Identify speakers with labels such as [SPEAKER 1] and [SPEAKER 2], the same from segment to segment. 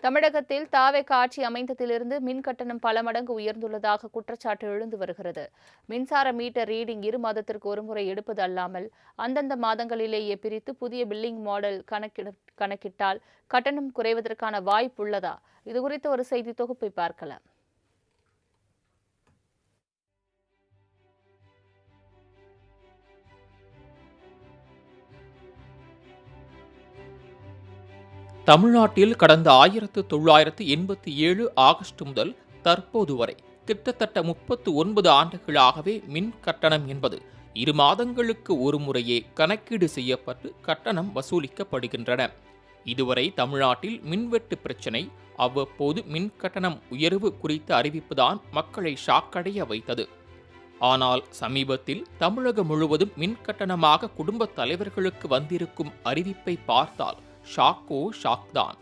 [SPEAKER 1] தமிழகத்தில் தாவேக ஆட்சி அமைந்ததிலிருந்து மின் கட்டணம் பல மடங்கு உயர்ந்துள்ளதாக குற்றச்சாட்டு எழுந்து வருகிறது. மின்சார மீட்டர் ரீடிங் 2 மாதத்திற்கு ஒருமுறை எடுப்பது அல்லாமல் அந்தந்த மாதங்களிலேயே பிரித்து புதிய பில்லிங் மாடல் கணக்கிட்டால் கட்டணம் குறைவதற்கான வாய்ப்புள்ளதா? இதுகுறித்த ஒரு செய்தி தொகுப்பை பார்க்கலாம்.
[SPEAKER 2] தமிழ்நாட்டில் கடந்த 1987 ஆகஸ்ட் முதல் தற்போது வரை கிட்டத்தட்ட 39 ஆண்டுகளாகவே மின் கட்டணம் என்பது 2 மாதங்களுக்கு ஒரு முறையே கணக்கீடு செய்யப்பட்டு கட்டணம் வசூலிக்கப்படுகின்றன. இதுவரை தமிழ்நாட்டில் மின்வெட்டு பிரச்சினை, அவ்வப்போது மின் கட்டணம் உயர்வு குறித்த அறிவிப்புதான் மக்களை ஷாக்கடைய வைத்தது. ஆனால் சமீபத்தில் தமிழகம் முழுவதும் மின் கட்டணமாக குடும்பத் தலைவர்களுக்கு வந்திருக்கும் அறிவிப்பை பார்த்தால் ஷாக் தான்.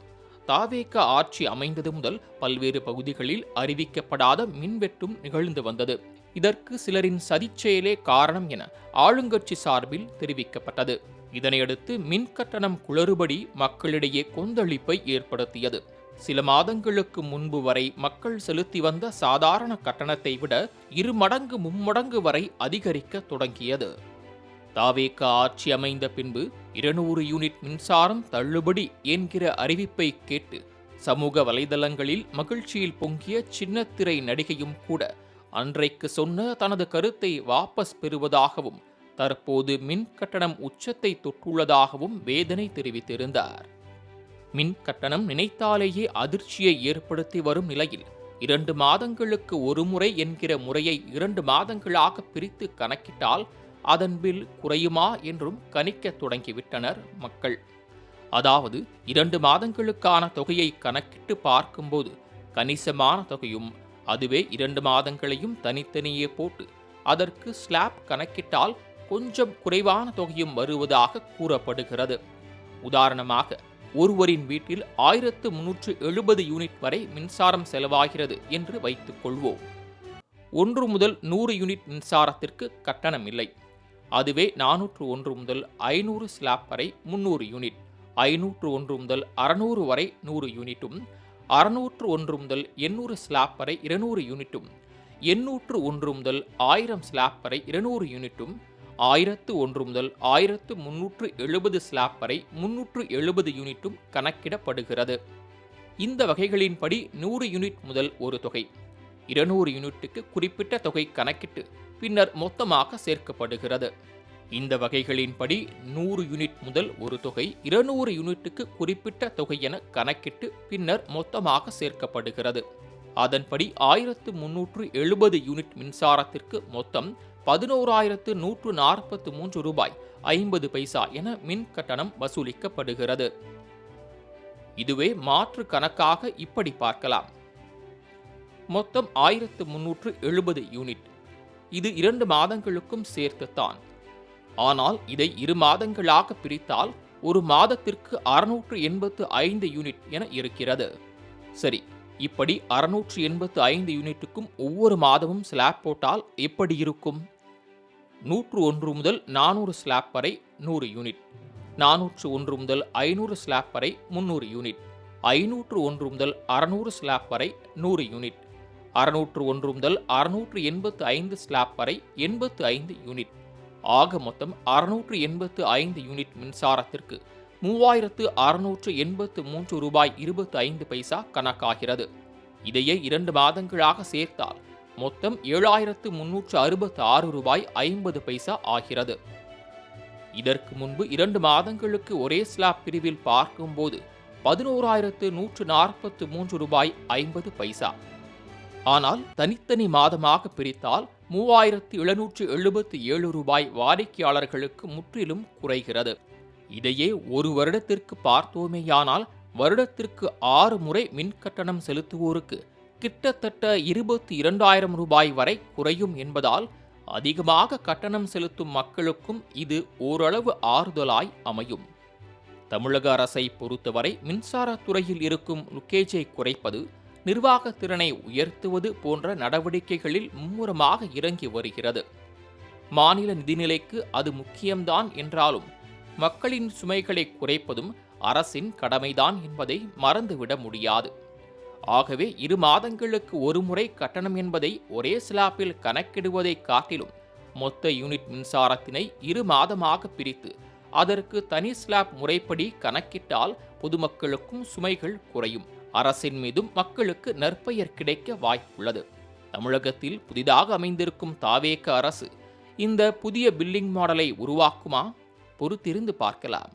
[SPEAKER 2] தாவேக ஆட்சி அமைந்தது முதல் பல்வேறு பகுதிகளில் அறிவிக்கப்படாத மின்வெட்டும் நிகழ்ந்து வந்தது. இதற்கு சிலரின் சதிச்செயலே காரணம் என ஆளுங்கட்சி சார்பில் தெரிவிக்கப்பட்டது. இதனையடுத்து மின் கட்டணம் குளறுபடி மக்களிடையே கொந்தளிப்பை ஏற்படுத்தியது. சில மாதங்களுக்கு முன்பு வரை மக்கள் செலுத்தி வந்த சாதாரண கட்டணத்தை விட 2 மடங்கு 3 மடங்கு வரை அதிகரிக்க தொடங்கியது. தாவேக ஆட்சி அமைந்த பின்பு 200 யூனிட் மின்சாரம் தள்ளுபடி என்கிற அறிவிப்பை கேட்டு சமூக வலைதளங்களில் மகிழ்ச்சியில் பொங்கிய சின்னத்திரை நடிகையும் கூட அன்றைக்கு சொன்ன தனது கருத்தை வாபஸ் பெறுவதாகவும் தற்போது மின் கட்டணம் உச்சத்தை தொட்டுள்ளதாகவும் வேதனை தெரிவித்திருந்தார். மின் கட்டணம் நினைத்தாலேயே அதிர்ச்சியை ஏற்படுத்தி வரும் நிலையில் 2 மாதங்களுக்கு ஒரு முறை என்கிற முறையை 2 மாதங்களாக பிரித்து கணக்கிட்டால் அதன் பில் குறையுமா என்றும் கணிக்க தொடங்கிவிட்டனர் மக்கள். அதாவது 2 மாதங்களுக்கான தொகையை கணக்கிட்டு பார்க்கும்போது கணிசமான தொகையும், அதுவே 2 மாதங்களையும் தனித்தனியே போட்டு அதற்கு ஸ்லாப் கணக்கிட்டால் கொஞ்சம் குறைவான தொகையும் வருவதாக கூறப்படுகிறது. உதாரணமாக ஒருவரின் வீட்டில் 1370 யூனிட் வரை மின்சாரம் செலவாகிறது என்று வைத்துக் கொள்வோம். 1 முதல் 100 யூனிட் மின்சாரத்திற்கு கட்டணம் இல்லை. அதுவே 401 முதல் 500 ஸ்லாப் வரை 300 யூனிட், 501 முதல் 600 வரை 100 யூனிட்டும், 601 முதல் 800 ஸ்லாப் வரை 200 யூனிட்டும், 801 முதல் 1000 ஸ்லாப் வரை 200 யூனிட்டும், 1001 முதல் 1370 ஸ்லாப் வரை 370 யூனிட்டும் கணக்கிடப்படுகிறது. இந்த வகைகளின்படி 100 யூனிட் முதல் ஒரு தொகை, 200 யூனிட்டுக்கு குறிப்பிட்ட தொகை கணக்கிட்டு பின்னர் மொத்தமாக சேர்க்கப்படுகிறது. இந்த வகைகளின்படி 100 யூனிட் முதல் ஒரு தொகை, 200 யூனிட்டுக்கு குறிப்பிட்ட தொகை என கணக்கிட்டு பின்னர் மொத்தமாக சேர்க்கப்படுகிறது. அதன்படி 1370 யூனிட் மின்சாரத்திற்கு மொத்தம் 11,143 ரூபாய் 50 பைசா என மின் கட்டணம் வசூலிக்கப்படுகிறது. இதுவே மாற்று கணக்காக இப்படி பார்க்கலாம். மொத்தம் 1370 யூனிட். இது 2 மாதங்களுக்கும் சேர்த்துத்தான். ஆனால் இதை 2 மாதங்களாக பிரித்தால் ஒரு மாதத்திற்கு 685 யூனிட் என இருக்கிறது. சரி, இப்படி 685 யூனிட்டுக்கும் ஒவ்வொரு மாதமும் ஸ்லாப் போட்டால் எப்படி இருக்கும்? 101 முதல் 400 ஸ்லாப் வரை 100 யூனிட், 401 முதல் 500 ஸ்லாப் வரை 300 யூனிட், 501 முதல் 600 ஸ்லாப் வரை 100 யூனிட், 601 முதல் 685 ஸ்லாப் வரை 85 யூனிட். ஆக மொத்தம் 685 யூனிட் மின்சாரத்திற்கு 3,683 ரூபாய் 25 பைசா கணக்காகிறது. இதையே 2 மாதங்களாக சேர்த்தால் மொத்தம் 7,366 ரூபாய் 50 பைசா ஆகிறது. இதற்கு முன்பு 2 மாதங்களுக்கு ஒரே ஸ்லாப் பிரிவில் பார்க்கும்போது 11,143 ரூபாய் 50 பைசா. ஆனால் தனித்தனி மாதமாக பிரித்தால் 3,777 ரூபாய் வாடிக்கையாளர்களுக்கு முற்றிலும் குறைகிறது. இதையே ஒரு வருடத்திற்கு பார்த்தோமேயானால் வருடத்திற்கு 6 முறை மின் கட்டணம் செலுத்துவோருக்கு கிட்டத்தட்ட 22,000 ரூபாய் வரை குறையும் என்பதால் அதிகமாக கட்டணம் செலுத்தும் மக்களுக்கும் இது ஓரளவு ஆறுதலாய் அமையும். தமிழக அரசை பொறுத்தவரை மின்சாரத்துறையில் இருக்கும் லுக்கேஜை குறைப்பது, நிர்வாகத் திறனை உயர்த்துவது போன்ற நடவடிக்கைகளில் மும்முரமாக இறங்கி வருகிறது. மாநில நிதிநிலைக்கு அது முக்கியம்தான் என்றாலும் மக்களின் சுமைகளை குறைப்பதும் அரசின் கடமைதான் என்பதை மறந்துவிட முடியாது. ஆகவே 2 மாதங்களுக்கு ஒரு முறை கட்டணம் என்பதை ஒரே ஸ்லாப்பில் கணக்கிடுவதை காட்டிலும் மொத்த யூனிட் மின்சாரத்தினை 2 மாதமாக பிரித்து அதற்கு தனி ஸ்லாப் முறைப்படி கணக்கிட்டால் பொதுமக்களுக்கும் சுமைகள் குறையும். அரசின் மீதும் மக்களுக்கு நற்பெயர் கிடைக்க வாய்ப்புள்ளது. தமிழகத்தில் புதிதாக அமைந்திருக்கும் தாவேக அரசு இந்த புதிய பில்லிங் மாடலை உருவாக்குமா? பொறுத்திருந்து பார்க்கலாம்.